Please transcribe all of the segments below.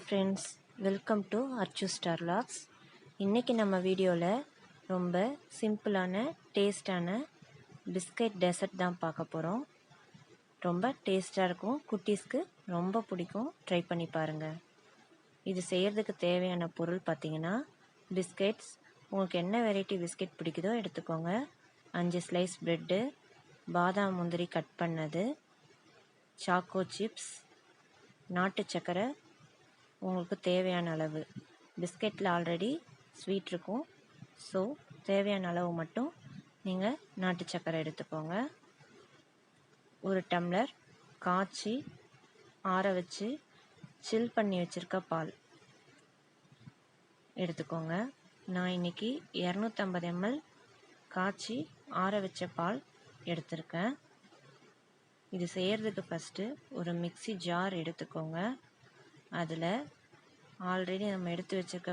Friends, welcome to Archu star logs. இன்றைக்கி நம்ம வீடியோவில் ரொம்ப சிம்பிளான டேஸ்டான பிஸ்கட் டெசர்ட் தான் பார்க்க போகிறோம். ரொம்ப டேஸ்ட்டாக இருக்கும், குட்டீஸ்க்கு ரொம்ப பிடிக்கும். ட்ரை பண்ணி பாருங்கள். இது செய்கிறதுக்கு தேவையான பொருள் பார்த்திங்கன்னா, பிஸ்கெட்ஸ் உங்களுக்கு என்ன வெரைட்டி பிஸ்கெட் பிடிக்குதோ எடுத்துக்கோங்க. 5 ஸ்லைஸ் ப்ரெட்டு, பாதாம் முந்திரி கட் பண்ணது, சாக்கோ சிப்ஸ், நாட்டு சக்கரை உங்களுக்கு தேவையான அளவு. பிஸ்கெட்டில் ஆல்ரெடி ஸ்வீட் இருக்கும், ஸோ தேவையான அளவு மட்டும் நீங்கள் நாட்டு சக்கரை எடுத்துக்கோங்க. ஒரு டம்ளர் காய்ச்சி ஆற வச்சு சில் பண்ணி வச்சுருக்க பால் எடுத்துக்கோங்க. நான் இன்றைக்கி 250 ml காய்ச்சி ஆற வச்ச பால் எடுத்திருக்கேன். இது செய்கிறதுக்கு ஃபஸ்ட்டு ஒரு மிக்ஸி ஜார் எடுத்துக்கோங்க. அதில் ஆல்ரெடி நம்ம எடுத்து வச்சுருக்க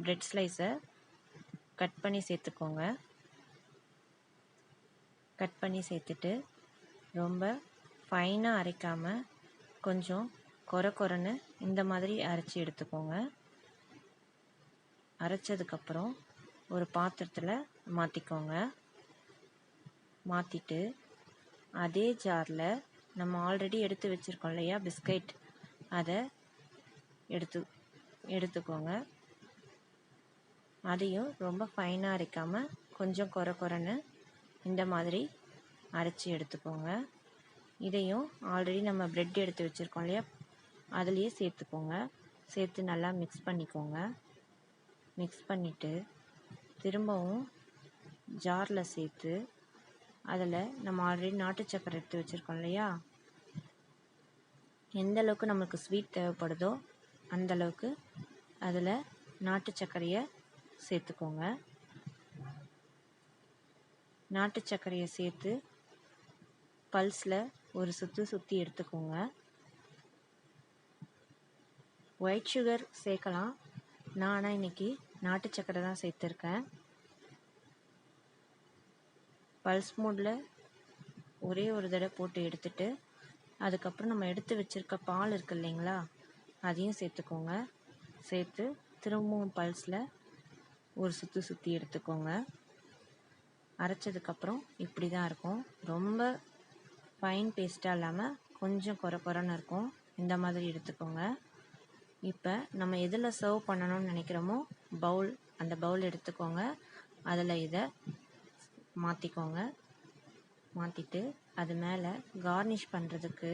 பிரெட் ஸ்லைஸை கட் பண்ணி சேர்த்துக்கோங்க. கட் பண்ணி சேர்த்துட்டு ரொம்ப ஃபைனாக அரைக்காமல் கொஞ்சம் கொரன்னு இந்த மாதிரி அரைச்சி எடுத்துக்கோங்க. அரைச்சதுக்கப்புறம் ஒரு பாத்திரத்தில் மாற்றிக்கோங்க. மாற்றிட்டு அதே ஜாரில் நம்ம ஆல்ரெடி எடுத்து வச்சுருக்கோம் இல்லையா பிஸ்கட், அதை எடுத்துக்கோங்க. அதையும் ரொம்ப ஃபைனாக அரைக்காமல் கொஞ்சம் கொரன்னு இந்த மாதிரி அரைச்சி எடுத்துக்கோங்க. இதையும் ஆல்ரெடி நம்ம ப்ரெட் எடுத்து வச்சுருக்கோம் இல்லையா, அதுலேயே சேர்த்துக்கோங்க. சேர்த்து நல்லா மிக்ஸ் பண்ணிக்கோங்க. மிக்ஸ் பண்ணிவிட்டு திரும்பவும் ஜாரில் சேர்த்து அதில் நம்ம ஆல்ரெடி நாட்டு சக்கரை எடுத்து வச்சுருக்கோம் இல்லையா, எந்த அளவுக்கு நமக்கு ஸ்வீட் தேவைப்படுதோ அந்தளவுக்கு அதில் நாட்டு சர்க்கரையை சேர்த்துக்கோங்க. நாட்டு சர்க்கரையை சேர்த்து பல்ஸில் ஒரு சுற்றி எடுத்துக்கோங்க. ஒயிட் சுகர் சேர்க்கலாம், நான் ஆனால் இன்றைக்கி நாட்டு சர்க்கரை தான் சேர்த்துருக்கேன். பல்ஸ் மோடில் ஒரே ஒரு தடவை போட்டு எடுத்துட்டு அதுக்கப்புறம் நம்ம எடுத்து வச்சுருக்க பால் இருக்குது இல்லைங்களா, அதையும் சேர்த்துக்கோங்க. சேர்த்து திரும்பவும் பல்ஸில் ஒரு சுற்றி எடுத்துக்கோங்க. அரைச்சதுக்கப்புறம் இப்படி தான் இருக்கும். ரொம்ப ஃபைன் பேஸ்ட்டாக இல்லாமல் கொஞ்சம் கொரன்னு இருக்கும். இந்த மாதிரி எடுத்துக்கோங்க. இப்போ நம்ம எதில் சர்வ் பண்ணணும்னு நினைக்கிறோமோ அந்த பவுல் எடுத்துக்கோங்க. அதில் இதை மாற்றிக்கோங்க. மாற்றிட்டு அது மேலே கார்னிஷ் பண்ணுறதுக்கு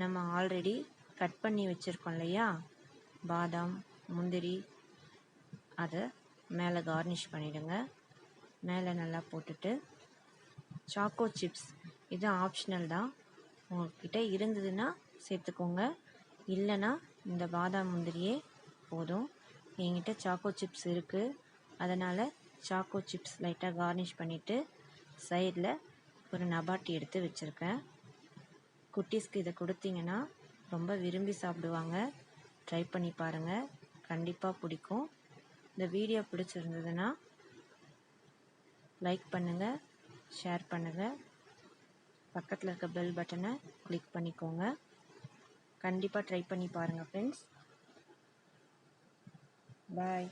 நம்ம ஆல்ரெடி கட் பண்ணி வச்சுருக்கோம் இல்லையா பாதாம் முந்திரி, அதை மேலே கார்னிஷ் பண்ணிவிடுங்க. மேலே நல்லா போட்டுட்டு சாக்கோ சிப்ஸ், இது ஆப்ஷனல் தான், உங்கள்கிட்ட இருந்ததுன்னா சேர்த்துக்கோங்க, இல்லைன்னா இந்த பாதாம் முந்திரியே போதும். என்கிட்ட சாக்கோ சிப்ஸ் இருக்குது, அதனால் சாக்கோ சிப்ஸ் லைட்டாக கார்னிஷ் பண்ணிவிட்டு சைடில் ஒரு நபாட்டி எடுத்து வச்சுருக்கேன். குட்டீஸ்க்கு இதை கொடுத்தீங்கன்னா ரொம்ப விரும்பி சாப்பிடுவாங்க. ட்ரை பண்ணி பாருங்கள், கண்டிப்பாக பிடிக்கும். இந்த வீடியோ பிடிச்சிருந்ததுன்னா லைக் பண்ணுங்கள், ஷேர் பண்ணுங்கள், பக்கத்தில் இருக்க பெல் பட்டனை கிளிக் பண்ணிக்கோங்க. கண்டிப்பாக ட்ரை பண்ணி பாருங்கள் ஃப்ரெண்ட்ஸ். பாய்.